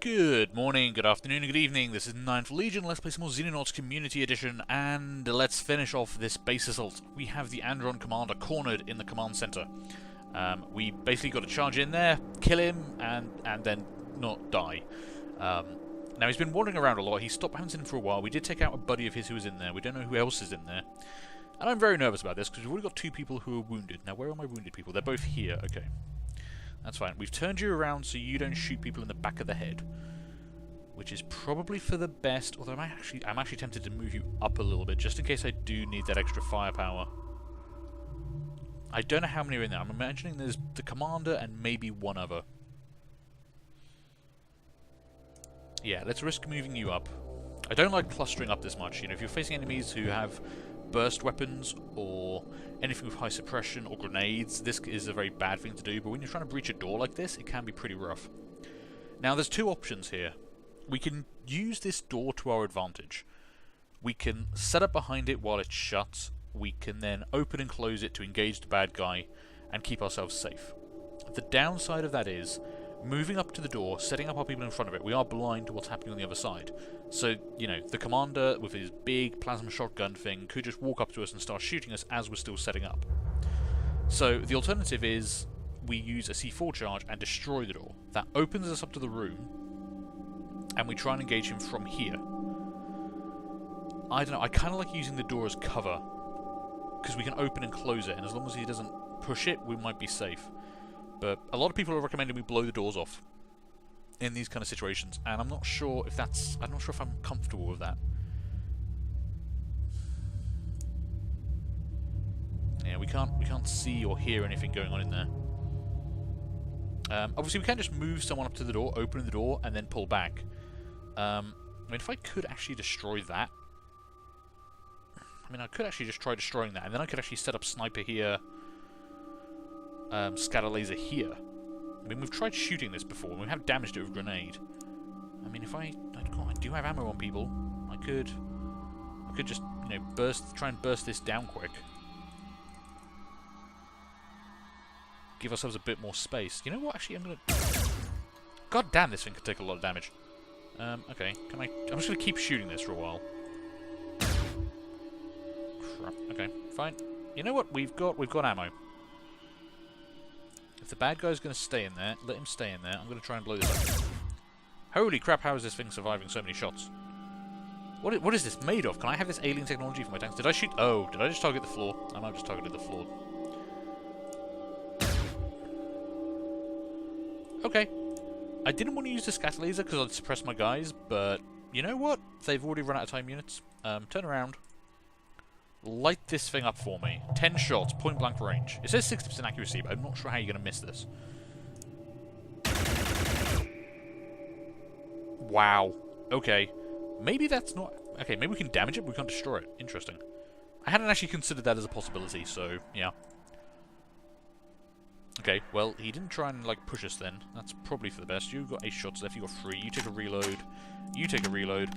Good morning, good afternoon, and good evening. This is Ninth Legion. Let's play some more Xenonauts Community Edition, and let's finish off this base assault. We have the Andron Commander cornered in the command center. We basically got to charge in there, kill him, and then not die. Now, he's been wandering around a lot. He stopped bouncing for a while. We did take out a buddy of his who was in there. We don't know who else is in there. And I'm very nervous about this, because we've already got two people who are wounded. Now, where are my wounded people? They're both here. Okay. That's fine. We've turned you around so you don't shoot people in the back of the head, which is probably for the best. Although I'm actually tempted to move you up a little bit, just in case I do need that extra firepower. I don't know how many are in there. I'm imagining there's the commander and maybe one other. Yeah, let's risk moving you up. I don't like clustering up this much. You know, if you're facing enemies who have burst weapons or anything with high suppression or grenades, this is a very bad thing to do, but when you're trying to breach a door like this, it can be pretty rough. Now, there's two options here. We can use this door to our advantage. We can set up behind it while it's shut. We can then open and close it to engage the bad guy and keep ourselves safe. The downside of that is, moving up to the door, setting up our people in front of it, we are blind to what's happening on the other side. So, you know, the commander with his big plasma shotgun thing could just walk up to us and start shooting us as we're still setting up. So, the alternative is we use a C4 charge and destroy the door. That opens us up to the room, and we try and engage him from here. I don't know, I kind of like using the door as cover, because we can open and close it, and as long as he doesn't push it, we might be safe. But a lot of people are recommending we blow the doors off in these kind of situations, and I'm not sure if I'm not sure if I'm comfortable with that. Yeah, we can't see or hear anything going on in there. Obviously, we can't just move someone up to the door, open the door, and then pull back. I mean, if I could actually destroy that, I mean, I could actually just try destroying that, and then I could actually set up sniper here. Scatter laser here. I mean, we've tried shooting this before, and we have damaged it with a grenade. I mean, if I do have ammo on people, I could just, you know, try and burst this down quick. Give ourselves a bit more space. You know what? Actually, I'm gonna. God damn, this thing could take a lot of damage. Okay, I'm just gonna keep shooting this for a while. Crap. Okay, fine. You know what? We've got ammo. If the bad guy's going to stay in there, let him stay in there. I'm going to try and blow this up. Holy crap, how is this thing surviving so many shots? What is this made of? Can I have this alien technology for my tanks? Did I shoot? Oh, did I just target the floor? I might have just targeted the floor. Okay. I didn't want to use the scatter laser because I'd suppress my guys, but you know what? They've already run out of time units. Turn around. Light this thing up for me. 10 shots, point blank range. It says 60% accuracy, but I'm not sure how you're going to miss this. Wow. Okay. Maybe that's not... Okay, maybe we can damage it, but we can't destroy it. Interesting. I hadn't actually considered that as a possibility, so, yeah. Okay, well, he didn't try and, like, push us then. That's probably for the best. You've got 8 shots left, you've got 3. You take a reload. You take a reload.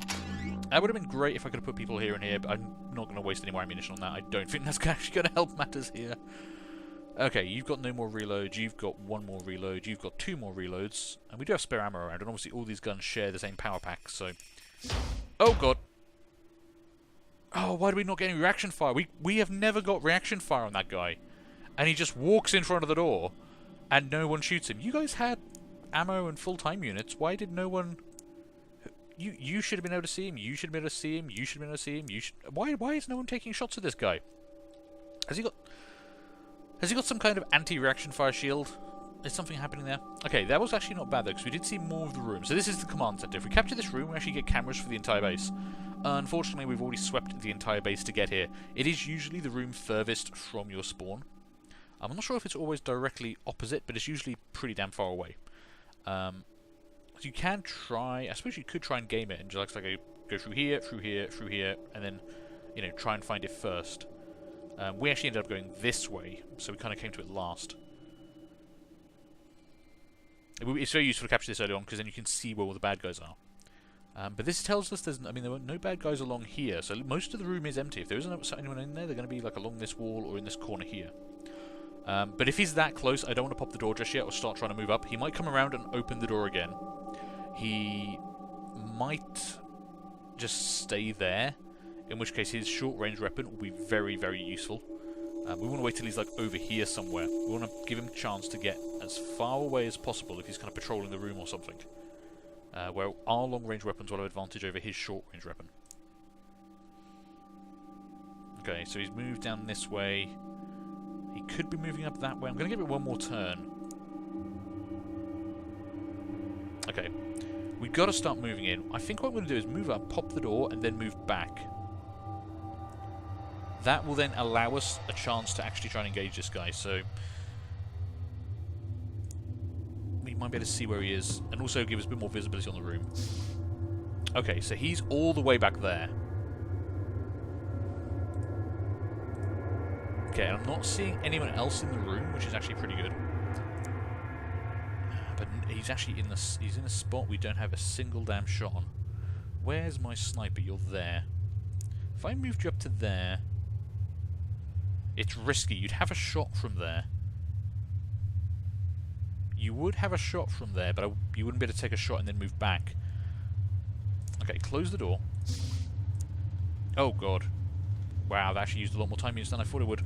That would have been great if I could have put people here and here, but I'm not going to waste any more ammunition on that. I don't think that's actually going to help matters here. Okay, you've got no more reloads. You've got 1 more reload. You've got 2 more reloads. And we do have spare ammo around, and obviously all these guns share the same power pack, so... Oh, God. Oh, why do we not get any reaction fire? We have never got reaction fire on that guy. And he just walks in front of the door, and no one shoots him. You guys had ammo and full-time units. Why did no one... You should have been able to see him. You should have been able to see him. You should have been able to see him. You should... Why is no one taking shots at this guy? Has he got some kind of anti-reaction fire shield? Is something happening there? Okay, that was actually not bad though, because we did see more of the room. So this is the command center. If we capture this room, we actually get cameras for the entire base. Unfortunately, we've already swept the entire base to get here. It is usually the room furthest from your spawn. I'm not sure if it's always directly opposite, but it's usually pretty damn far away. So you can try, I suppose you could try and game it and just like go through here, through here, through here, and then, you know, try and find it first. We actually ended up going this way, so we kind of came to it last. It's very useful to capture this early on because then you can see where all the bad guys are. But this tells us there were no bad guys along here, so most of the room is empty. If there isn't anyone in there, they're going to be like along this wall or in this corner here. But if he's that close, I don't want to pop the door just yet or start trying to move up. He might come around and open the door again. he might just stay there, in which case his short-range weapon will be very, very useful. We want to wait till he's like over here somewhere. We want to give him a chance to get as far away as possible if he's kind of patrolling the room or something. Where our long-range weapons will have advantage over his short-range weapon. Okay, so he's moved down this way. He could be moving up that way. I'm going to give it one more turn. Okay, we've got to start moving in. I think what I'm going to do is move up, pop the door, and then move back. That will then allow us a chance to actually try and engage this guy, so we might be able to see where he is, and also give us a bit more visibility on the room. Okay, so he's all the way back there. Okay, and I'm not seeing anyone else in the room, which is actually pretty good. But he's actually in a spot we don't have a single damn shot on. Where's my sniper? You're there. If I moved you up to there, it's risky. You'd have a shot from there. You would have a shot from there, but you wouldn't be able to take a shot and then move back. Okay, close the door. Oh god. Wow, that actually used a lot more time than I thought it would.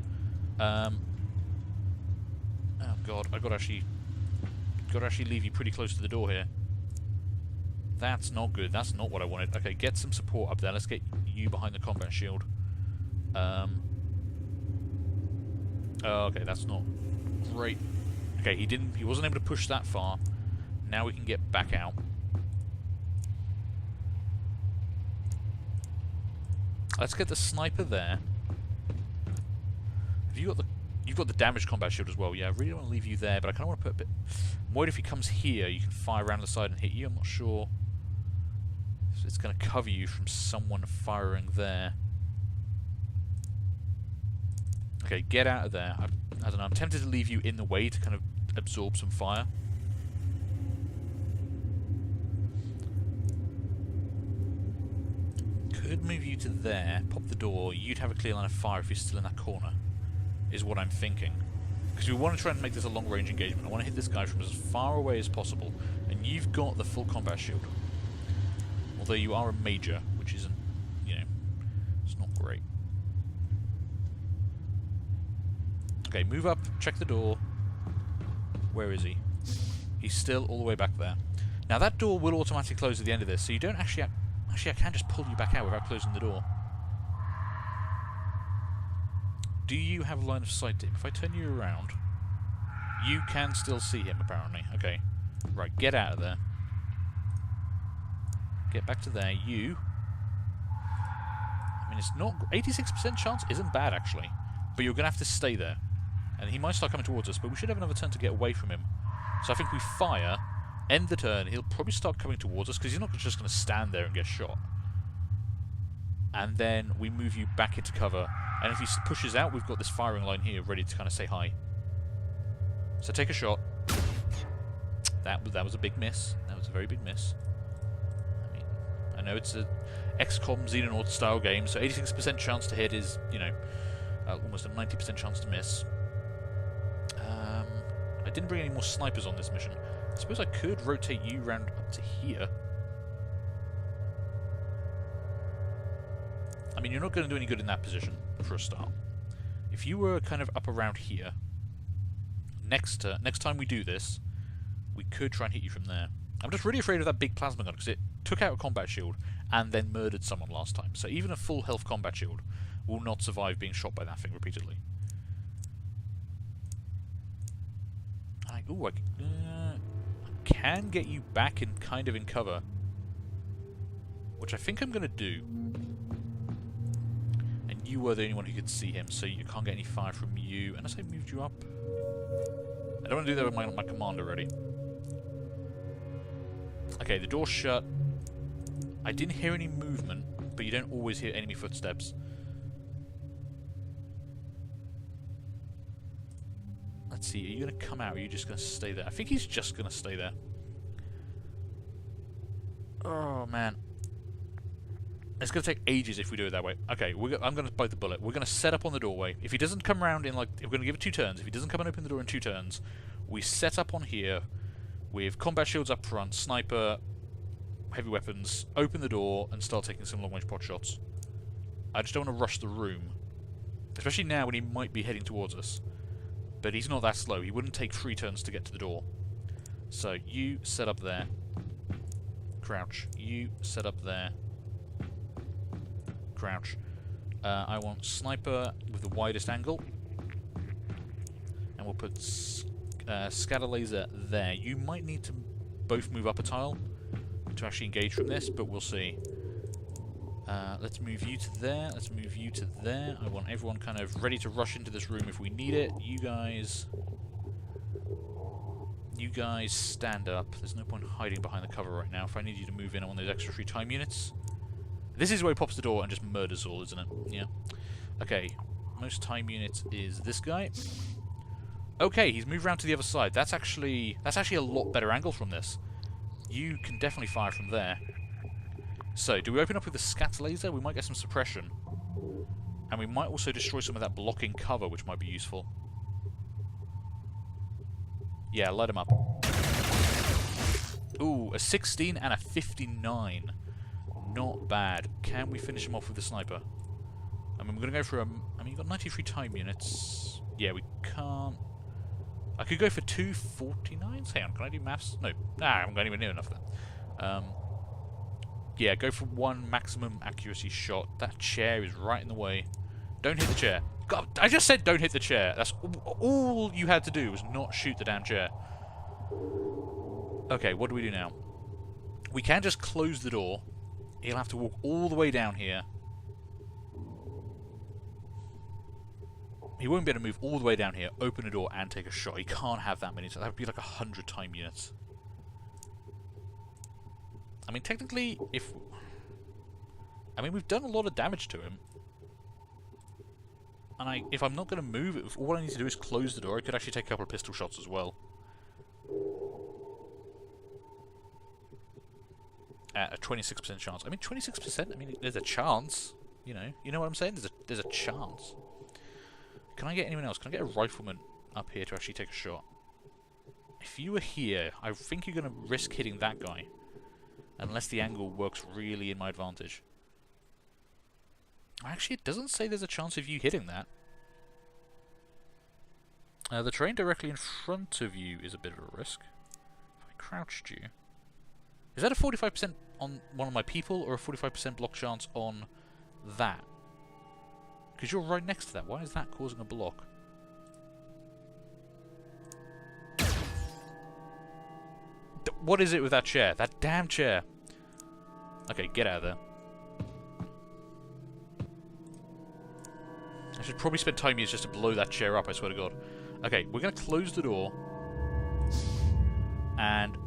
Oh god, I gotta actually leave you pretty close to the door here. That's not good. That's not what I wanted. Okay, get some support up there. Let's get you behind the combat shield. Oh, okay, that's not great. Okay, he wasn't able to push that far. Now we can get back out. Let's get the sniper there. Have you got you've got the damage combat shield as well? Yeah, I really don't want to leave you there, but I kind of want to put a bit. I'm worried if he comes here, you can fire around the side and hit you. I'm not sure if it's going to cover you from someone firing there. Okay, get out of there. I don't know, I'm tempted to leave you in the way to kind of absorb some fire. Could move you to there, pop the door. You'd have a clear line of fire if you're still in that corner, is what I'm thinking. Because we want to try and make this a long-range engagement. I want to hit this guy from as far away as possible, and you've got the full combat shield. Although you are a major, which isn't, you know, it's not great. Okay, move up, check the door. Where is he? He's still all the way back there. Now that door will automatically close at the end of this, so you don't actually... Actually, I can just pull you back out without closing the door. Do you have a line of sight? If I turn you around, you can still see him, apparently. Okay. Right, get out of there. Get back to there. You... I mean, it's not... 86% chance isn't bad, actually. But you're going to have to stay there. And he might start coming towards us, but we should have another turn to get away from him. So I think we fire, end the turn, he'll probably start coming towards us, because he's not just going to stand there and get shot. And then we move you back into cover. And if he pushes out, we've got this firing line here ready to kind of say hi. So take a shot. That was a big miss. That was a very big miss. I mean, I know it's a XCOM Xenonauts style game, so 86% chance to hit is, you know, almost a 90% chance to miss. I didn't bring any more snipers on this mission. I suppose I could rotate you round up to here. I mean, you're not going to do any good in that position, for a start. If you were kind of up around here, next time we do this, we could try and hit you from there. I'm just really afraid of that big plasma gun, because it took out a combat shield and then murdered someone last time. So even a full health combat shield will not survive being shot by that thing repeatedly. Ooh, I can get you back in kind of in cover, which I think I'm going to do. And you were the only one who could see him, so you can't get any fire from you, unless I moved you up. I don't want to do that with my commander ready. Okay, the door's shut. I didn't hear any movement, but you don't always hear enemy footsteps. Let's see, are you going to come out or are you just going to stay there? I think he's just going to stay there. Oh, man. It's going to take ages if we do it that way. Okay, I'm going to bite the bullet. We're going to set up on the doorway. If he doesn't come around in, like... We're going to give it 2 turns. If he doesn't come and open the door in 2 turns, we set up on here with combat shields up front, sniper, heavy weapons, open the door, and start taking some long-range pot shots. I just don't want to rush the room. Especially now when he might be heading towards us. But he's not that slow. He wouldn't take 3 turns to get to the door. So, you set up there. Crouch. You set up there. Crouch. I want sniper with the widest angle. And we'll put scatter laser there. You might need to both move up a tile to actually engage from this, but we'll see. Let's move you to there. Let's move you to there. I want everyone kind of ready to rush into this room if we need it. You guys stand up. There's no point hiding behind the cover right now. If I need you to move in, I want those extra 3 time units. This is where he pops the door and just murders all, isn't it? Yeah. Okay. Most time units is this guy. Okay, he's moved around to the other side. That's actually a lot better angle from this. You can definitely fire from there. So, do we open up with the scatter laser? We might get some suppression. And we might also destroy some of that blocking cover, which might be useful. Yeah, light him up. Ooh, a 16 and a 59. Not bad. Can we finish him off with the sniper? I mean, we're going to go for a... I mean, you've got 93 time units. Yeah, we can't... I could go for 2 49s. Hang on, can I do maths? No. Nah, I haven't got anywhere near enough of that. Yeah, go for 1 maximum accuracy shot. That chair is right in the way. Don't hit the chair. God, I just said don't hit the chair. That's all you had to do was not shoot the damn chair. Okay, what do we do now? We can just close the door. He'll have to walk all the way down here. He won't be able to move all the way down here, open a door, and take a shot. He can't have that many. So that would be like 100 time units. I mean, technically, if... I mean, we've done a lot of damage to him. And if I'm not going to move, if all I need to do is close the door, I could actually take a couple of pistol shots as well. At a 26% chance. I mean, 26%, I mean, there's a chance. You know what I'm saying? There's a chance. Can I get anyone else? Can I get a rifleman up here to actually take a shot? If you were here, I think you're going to risk hitting that guy. Unless the angle works really in my advantage. Actually, it doesn't say there's a chance of you hitting that. The train directly in front of you is a bit of a risk. If I crouched you... Is that a 45% on one of my people, or a 45% block chance on that? Because you're right next to that. Why is that causing a block? What is it with that chair? That damn chair. Okay, get out of there. I should probably spend time here just to blow that chair up, I swear to God. Okay, we're going to close the door. And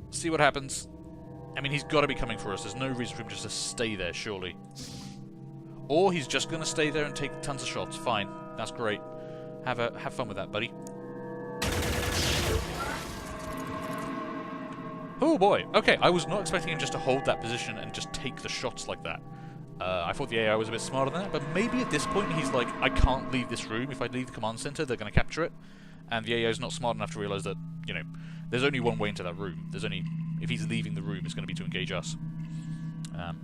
see what happens. I mean, he's got to be coming for us. There's no reason for him just to stay there, surely. Or he's just going to stay there and take tons of shots. Fine. That's great. Have fun with that, buddy. Oh boy. Okay, I was not expecting him just to hold that position and just take the shots like that. I thought the AI was a bit smarter than that, but maybe at this point he's like, I can't leave this room. If I leave the command center, they're going to capture it. And the AI is not smart enough to realize that, you know, there's only one way into that room. There's only... If he's leaving the room, it's going to be to engage us.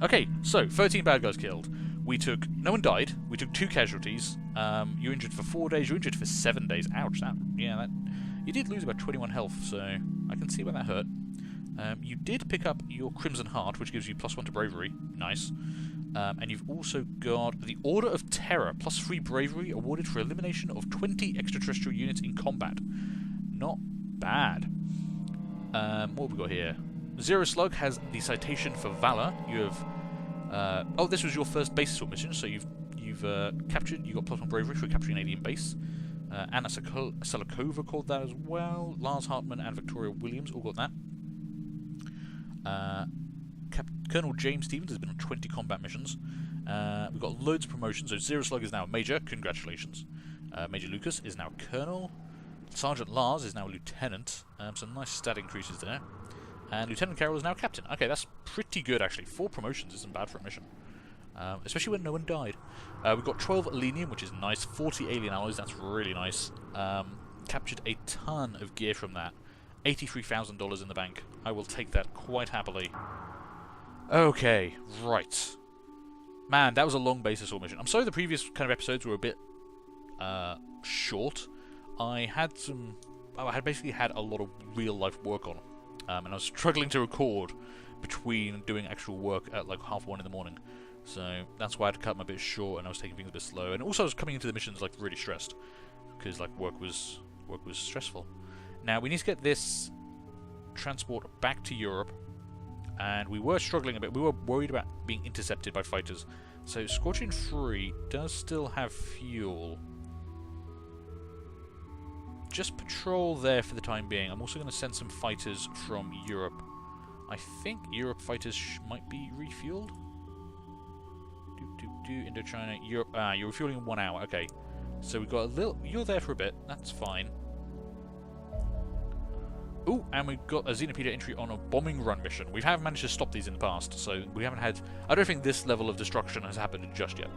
Okay, so 13 bad guys killed. No one died. We took 2 casualties. You injured for 4 days. You injured for 7 days. Ouch! You did lose about 21 health, so I can see why that hurt. You did pick up your Crimson Heart, which gives you +1 to Bravery. Nice. And you've also got the Order of Terror, +3 Bravery, awarded for elimination of 20 extraterrestrial units in combat. Not bad. What have we got here? Zero Slug has the citation for Valor. You have... oh, this was your first base assault mission, so you've captured... You got +1 Bravery for capturing an alien base. Anna Salikova called that as well. Lars Hartman and Victoria Williams all got that. Colonel James Stevens has been on 20 combat missions. We've got loads of promotions. So Zero Slug is now a Major. Congratulations. Major Lucas is now a Colonel. Sergeant Lars is now a Lieutenant. Some nice stat increases there. And Lieutenant Carroll is now Captain. Okay, that's pretty good, actually. 4 promotions isn't bad for a mission. Especially when no one died. We've got 12 Elenium, which is nice. 40 alien alloys, that's really nice. Captured a ton of gear from that. $83,000 in the bank. I will take that quite happily. Okay, right. Man, that was a long base assault mission. I'm sorry the previous kind of episodes were a bit short. I had basically had a lot of real life work on, and I was struggling to record between doing actual work at like 1:30 in the morning. So that's why I had to cut them a bit short, and I was taking things a bit slow. And also I was coming into the missions like really stressed because like work was stressful. Now we need to get this transport back to Europe. And we were struggling a bit. We were worried about being intercepted by fighters. So Squadron 3 does still have fuel. Just patrol there for the time being. I'm also going to send some fighters from Europe. I think Europe fighters might be refueled. Indochina, Europe. You're refueling in 1 hour. Okay. So we've got a little... You're there for a bit. That's fine. Oh, and we've got a Xenopedia entry on a bombing run mission. We have managed to stop these in the past, so we haven't had... I don't think this level of destruction has happened just yet.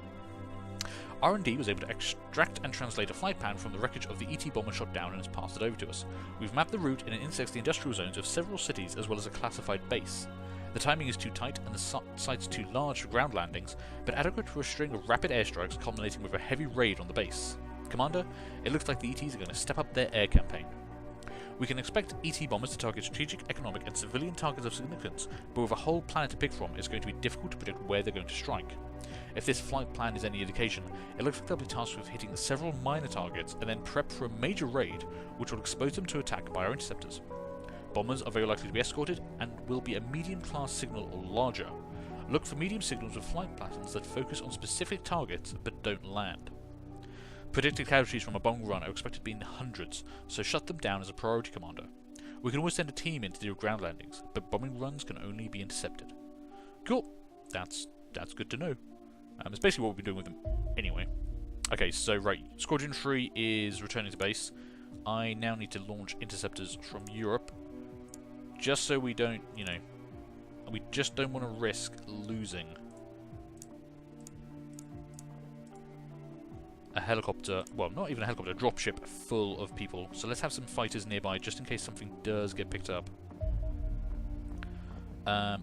R&D was able to extract and translate a flight plan from the wreckage of the ET bomber shot down and has passed it over to us. We've mapped the route and it intersects the industrial zones of several cities as well as a classified base. The timing is too tight and the site's too large for ground landings, but adequate for a string of rapid airstrikes culminating with a heavy raid on the base. Commander, it looks like the ETs are going to step up their air campaign. We can expect ET bombers to target strategic, economic and civilian targets of significance, but with a whole planet to pick from, it's going to be difficult to predict where they're going to strike. If this flight plan is any indication, it looks like they'll be tasked with hitting several minor targets and then prep for a major raid, which will expose them to attack by our interceptors. Bombers are very likely to be escorted and will be a medium-class signal or larger. Look for medium signals with flight patterns that focus on specific targets but don't land. Predicted casualties from a bomb run are expected to be in the hundreds, so shut them down as a priority, Commander. We can always send a team in to do ground landings, but bombing runs can only be intercepted. Cool. That's good to know. It's basically what we've been doing with them anyway. Okay, so right, Squadron 3 is returning to base. I now need to launch interceptors from Europe, just so we don't, you know, we just don't want to risk losing a helicopter, well, not even a helicopter, a dropship full of people. So let's have some fighters nearby just in case something does get picked up.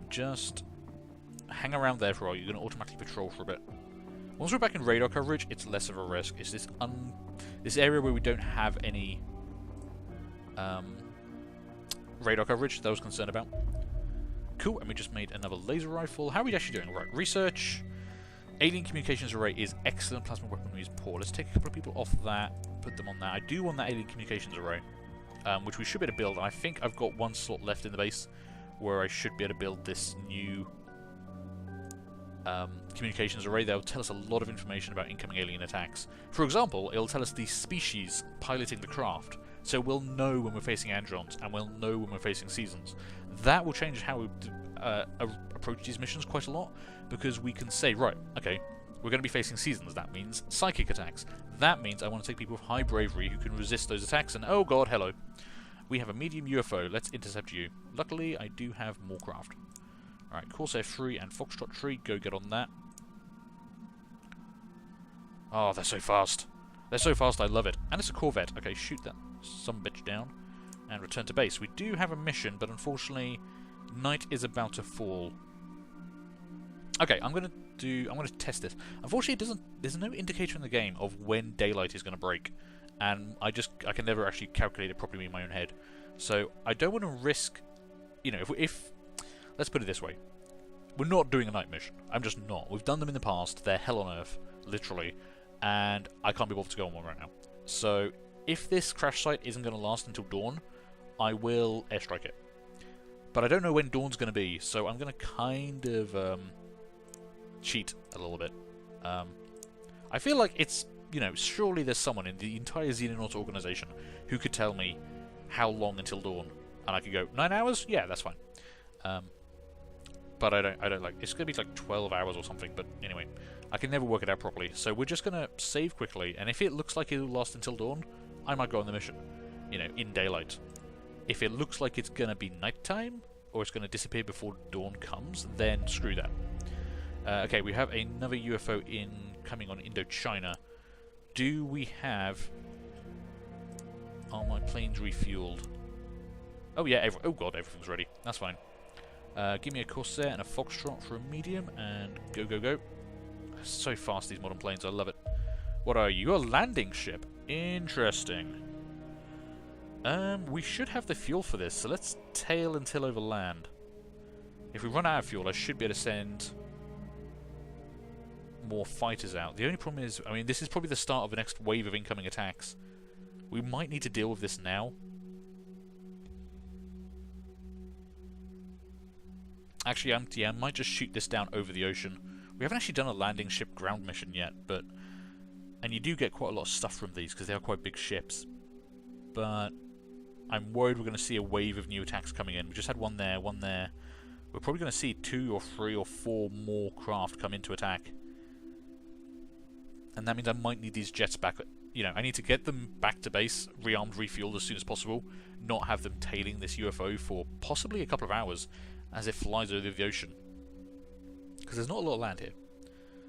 Just hang around there for a while. You're going to automatically patrol for a bit. Once we're back in radar coverage, it's less of a risk. It's this area where we don't have any radar coverage that I was concerned about. Cool, and we just made another laser rifle. How are we actually doing? Right, research. Alien communications array is excellent. Plasma weaponry is poor. Let's take a couple of people off that, put them on that. I do want that alien communications array, which we should be able to build. And I think I've got one slot left in the base where I should be able to build this new communications array. That will tell us a lot of information about incoming alien attacks. For example, it'll tell us the species piloting the craft, so we'll know when we're facing androns, and we'll know when we're facing seasons. That will change how we approach these missions quite a lot, because we can say, right, okay, we're going to be facing seasons. That means psychic attacks. That means I want to take people with high bravery who can resist those attacks, and oh god, hello. We have a medium UFO. Let's intercept you. Luckily, I do have more craft. Alright, Corsair 3 and Foxtrot 3, go get on that. Oh, they're so fast. They're so fast, I love it. And it's a Corvette. Okay, shoot that some bitch down. And return to base. We do have a mission, but unfortunately, night is about to fall. Okay, I'm gonna test this. Unfortunately, there's no indicator in the game of when daylight is gonna break. And I can never actually calculate it properly in my own head. So, I don't want to risk, you know, if let's put it this way. We're not doing a night mission. I'm just not. We've done them in the past. They're hell on earth, literally. And I can't be bothered to go on one right now. So, if this crash site isn't going to last until dawn, I will airstrike it. But I don't know when dawn's going to be, so I'm going to kind of cheat a little bit. I feel like it's, you know, surely there's someone in the entire Xenonauts organization who could tell me how long until dawn. And I could go, 9 hours? Yeah, that's fine. But I don't like, it's going to be like 12 hours or something, but anyway, I can never work it out properly. So we're just going to save quickly, and if it looks like it'll last until dawn, I might go on the mission, you know, in daylight. If it looks like it's going to be nighttime, or it's going to disappear before dawn comes, then screw that. Okay, we have another UFO coming on Indochina. Do we have... Are my planes refueled? Oh yeah, oh god, everything's ready. That's fine. Give me a Corsair and a Foxtrot for a medium, and go, go, go. So fast, these modern planes, I love it. What are you? You're a landing ship. Interesting. We should have the fuel for this, so let's tail until over land. If we run out of fuel, I should be able to send more fighters out. The only problem is, I mean, this is probably the start of the next wave of incoming attacks. We might need to deal with this now. Actually, I might just shoot this down over the ocean. We haven't actually done a landing ship ground mission yet, but... And you do get quite a lot of stuff from these, because they are quite big ships. But I'm worried we're going to see a wave of new attacks coming in. We just had one there, one there. We're probably going to see 2 or 3 or 4 more craft come into attack. And that means I might need these jets back. You know, I need to get them back to base, rearmed, refueled as soon as possible. Not have them tailing this UFO for possibly a couple of hours as it flies over the ocean. Because there's not a lot of land here.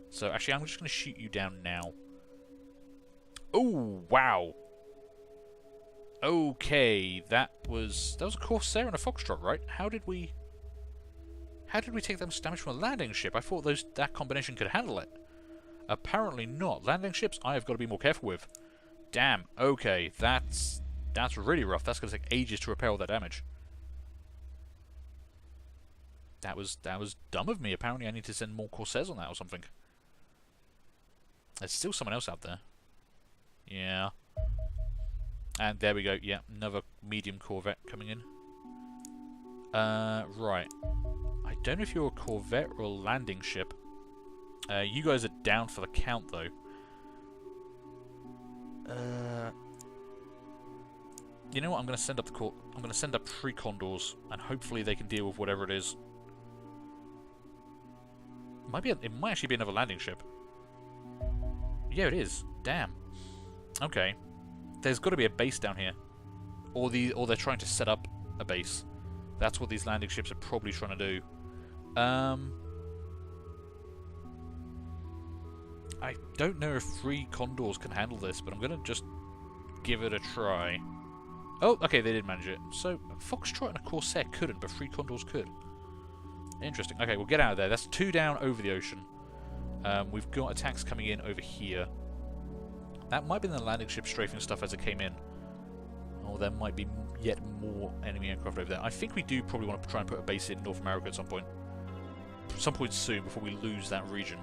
So actually, I'm just going to shoot you down now. Oh, wow. Okay, that was a Corsair and a Foxtrot, right? How did we take that much damage from a landing ship? I thought that combination could handle it. Apparently not. Landing ships, I have got to be more careful with. Damn. Okay, that's really rough. That's going to take ages to repair all that damage. That was dumb of me. Apparently, I need to send more Corsairs on that or something. There's still someone else out there. Yeah. And there we go. Yeah, another medium Corvette coming in. Right. I don't know if you're a Corvette or a landing ship. You guys are down for the count, though. You know what? I'm going to send up I'm going to send up 3 Condors, and hopefully they can deal with whatever it is. It might actually be another landing ship. Yeah, it is. Damn. Okay. There's got to be a base down here, or they're trying to set up a base. That's what these landing ships are probably trying to do. I don't know if 3 Condors can handle this, but I'm gonna just give it a try. Oh, okay, they did manage it. So Foxtrot and a Corsair couldn't, but 3 Condors could. Interesting. Okay, we'll get out of there. That's 2 down over the ocean. We've got attacks coming in over here. That might be the landing ship strafing stuff as it came in. Or there might be yet more enemy aircraft over there. I think we do probably want to try and put a base in North America at some point. Some point soon, before we lose that region.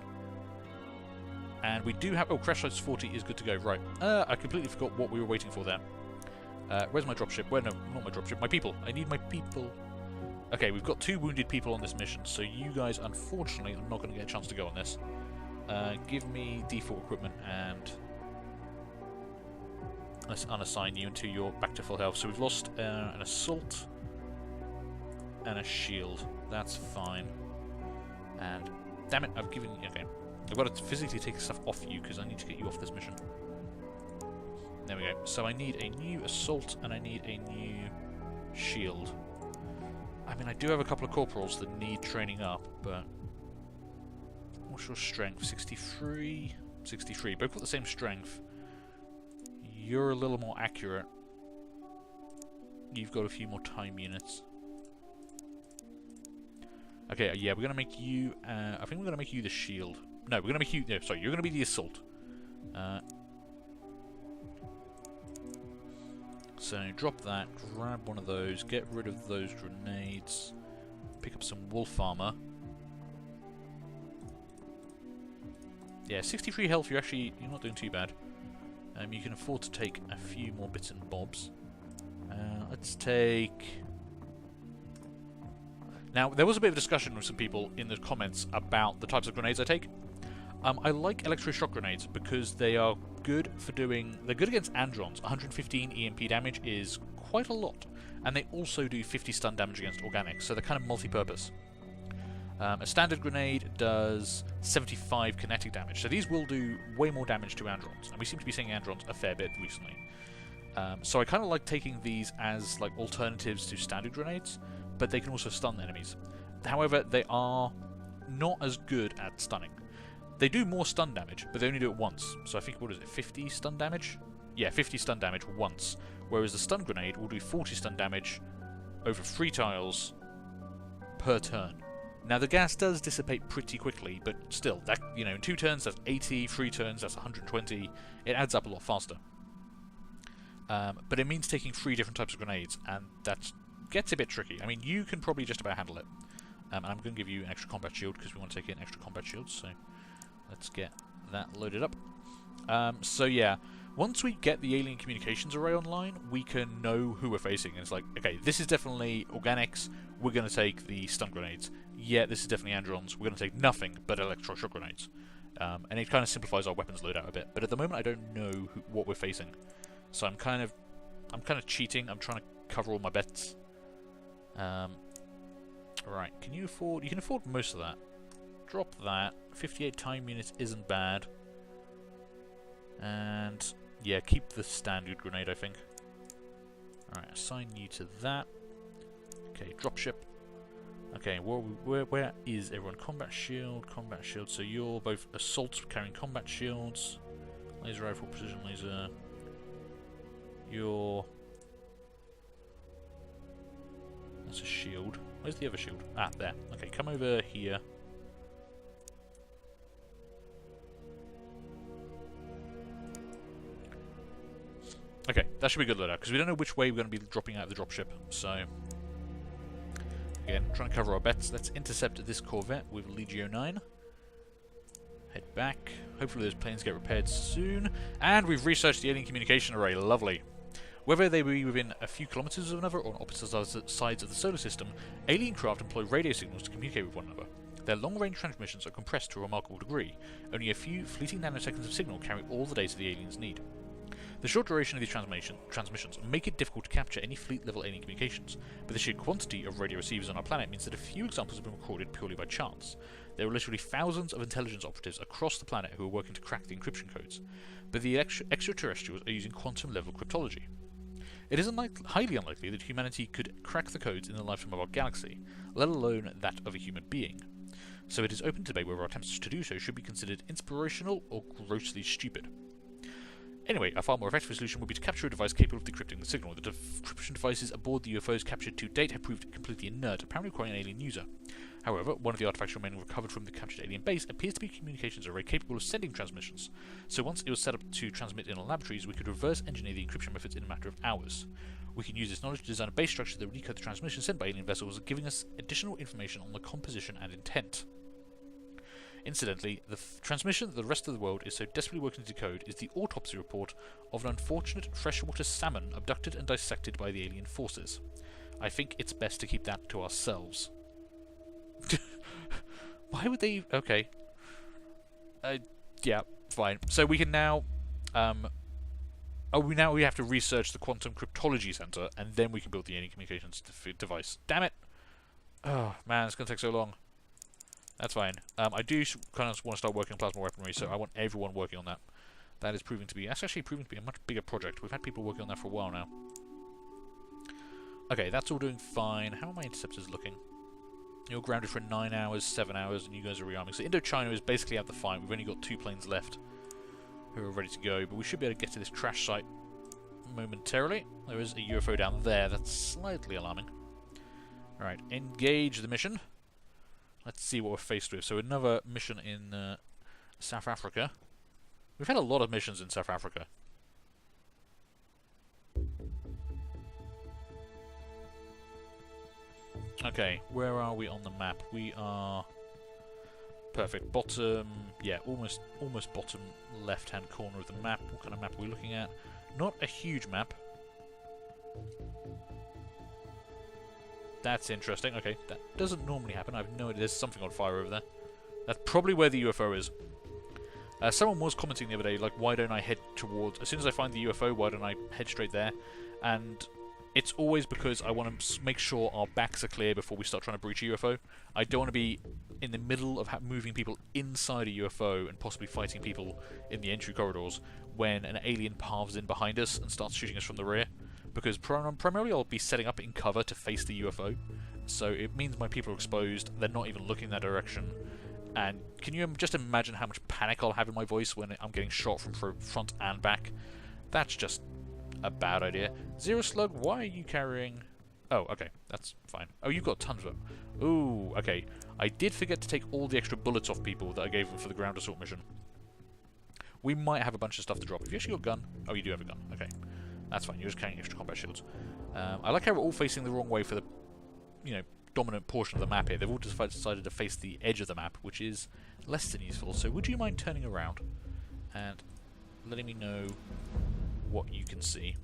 And we do have... Oh, Crash Sites 40 is good to go. Right. I completely forgot what we were waiting for there. Where's my dropship? Well, no, not my dropship. My people. I need my people. Okay, we've got 2 wounded people on this mission, so you guys, unfortunately, are not going to get a chance to go on this. Give me default equipment and... let's unassign you until you're back to full health. So we've lost an assault and a shield. That's fine. And damn it, I've given you... Okay. I've got to physically take stuff off you because I need to get you off this mission. There we go. So I need a new assault and I need a new shield. I mean, I do have a couple of corporals that need training up, but... What's your strength? 63? 63. Both got the same strength. You're a little more accurate. You've got a few more time units. Okay, yeah, we're going to make you... I think we're going to make you the shield. No, we're going to make you... No, sorry, you're going to be the assault. So, drop that, grab one of those, get rid of those grenades, pick up some wolf armor. Yeah, 63 health, you're not doing too bad. You can afford to take a few more bits and bobs. Let's take... Now, there was a bit of discussion with some people in the comments about the types of grenades I take. I like electroshock grenades because they are good for doing... They're good against Androns. 115 EMP damage is quite a lot. And they also do 50 stun damage against organics, so they're kind of multi-purpose. A standard grenade does 75 kinetic damage, so these will do way more damage to Androns. And we seem to be seeing Androns a fair bit recently. So I kind of like taking these as like alternatives to standard grenades, but they can also stun enemies. However, they are not as good at stunning. They do more stun damage, but they only do it once. So I think, what is it, 50 stun damage? Yeah, 50 stun damage once. Whereas the stun grenade will do 40 stun damage over 3 tiles per turn. Now the gas does dissipate pretty quickly, but still, that, you know, in 2 turns that's 80, 3 turns that's 120. It adds up a lot faster. But it means taking 3 different types of grenades, and that gets a bit tricky. I mean, you can probably just about handle it. And I'm going to give you an extra combat shield because we want to take in extra combat shields. So let's get that loaded up. So yeah, once we get the alien communications array online, we can know who we're facing. And it's like, okay, this is definitely organics. We're going to take the stun grenades. Yeah, this is definitely androns. We're going to take nothing but electroshock grenades. And it kind of simplifies our weapons loadout a bit. But at the moment, I don't know what we're facing. So I'm kind of cheating. I'm trying to cover all my bets. Right, can you afford... You can afford most of that. Drop that. 58 time units isn't bad. And, yeah, keep the standard grenade, I think. Alright, assign you to that. Okay, dropship. Okay, where is everyone? Combat shield, so you're both assaults carrying combat shields. Laser rifle, precision laser. You're... That's a shield. Where's the other shield? Ah, there. Okay, come over here. Okay, that should be a good loadout, because we don't know which way we're going to be dropping out of the dropship, so... Again, trying to cover our bets. Let's intercept this Corvette with Legio 9. Head back. Hopefully those planes get repaired soon. And we've researched the alien communication array. Lovely. Whether they be within a few kilometers of another or on opposite sides of the solar system, alien craft employ radio signals to communicate with one another. Their long-range transmissions are compressed to a remarkable degree. Only a few fleeting nanoseconds of signal carry all the data the aliens need. The short duration of these transmissions make it difficult to capture any fleet-level alien communications, but the sheer quantity of radio receivers on our planet means that a few examples have been recorded purely by chance. There are literally thousands of intelligence operatives across the planet who are working to crack the encryption codes, but the extraterrestrials are using quantum-level cryptology. It is highly unlikely that humanity could crack the codes in the lifetime of our galaxy, let alone that of a human being. So it is open to debate whether our attempts to do so should be considered inspirational or grossly stupid. Anyway, a far more effective solution would be to capture a device capable of decrypting the signal. The decryption devices aboard the UFOs captured to date have proved completely inert, apparently requiring an alien user. However, one of the artifacts remaining recovered from the captured alien base appears to be a communications array capable of sending transmissions, so once it was set up to transmit in our laboratories, we could reverse engineer the encryption methods in a matter of hours. We can use this knowledge to design a base structure that would decode the transmission sent by alien vessels, giving us additional information on the composition and intent. Incidentally, the transmission that the rest of the world is so desperately working to decode is the autopsy report of an unfortunate freshwater salmon abducted and dissected by the alien forces. I think it's best to keep that to ourselves. Why would they... Okay. Yeah, fine. So we can now... we have to research the Quantum Cryptology Center, and then we can build the alien communications device. Damn it! Oh, man, it's going to take so long. That's fine. I do kind of want to start working on plasma weaponry, so I want everyone working on that. That is proving to be... That's actually proving to be a much bigger project. We've had people working on that for a while now. Okay, that's all doing fine. How are my interceptors looking? You're grounded for 9 hours, 7 hours, and you guys are rearming. So Indochina is basically out the fight. We've only got 2 planes left who are ready to go, but we should be able to get to this crash site momentarily. There is a UFO down there. That's slightly alarming. Alright, engage the mission. Let's see what we're faced with. So another mission in South Africa. We've had a lot of missions in South Africa. Okay, where are we on the map? We are... Perfect. Bottom... Yeah, almost bottom left-hand corner of the map. What kind of map are we looking at? Not a huge map. That's interesting. Okay, that doesn't normally happen. I have no idea. There's something on fire over there. That's probably where the UFO is. Someone was commenting the other day, like, why don't I head towards... As soon as I find the UFO, why don't I head straight there? And it's always because I want to make sure our backs are clear before we start trying to breach a UFO. I don't want to be in the middle of moving people inside a UFO and possibly fighting people in the entry corridors when an alien paths in behind us and starts shooting us from the rear. Because primarily I'll be setting up in cover to face the UFO, so it means my people are exposed, they're not even looking that direction, and can you just imagine how much panic I'll have in my voice when I'm getting shot from front and back? That's just a bad idea. Zero Slug, why are you carrying... Oh, okay. That's fine. Oh, you've got tons of them. Ooh, okay. I did forget to take all the extra bullets off people that I gave them for the ground assault mission. We might have a bunch of stuff to drop. Have you actually got a gun? Oh, you do have a gun. Okay. That's fine. You're just carrying extra combat shields. I like how we're all facing the wrong way for the, dominant portion of the map here. They've all decided to face the edge of the map, which is less than useful. So would you mind turning around and letting me know what you can see?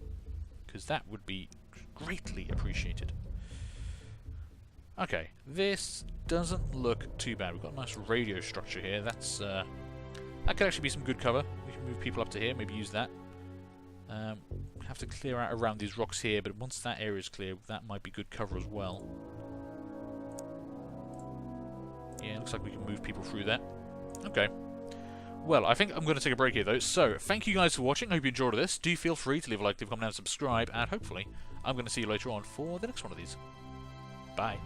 Because that would be greatly appreciated. Okay, this doesn't look too bad. We've got a nice radio structure here. That's that could actually be some good cover. We can move people up to here, maybe use that. Have to clear out around these rocks here, but once that area is clear, that might be good cover as well. Yeah, looks like we can move people through that. Okay. Well, I think I'm going to take a break here, though. So, thank you guys for watching. I hope you enjoyed this. Do feel free to leave a like, leave a comment, and subscribe. And hopefully, I'm going to see you later on for the next one of these. Bye.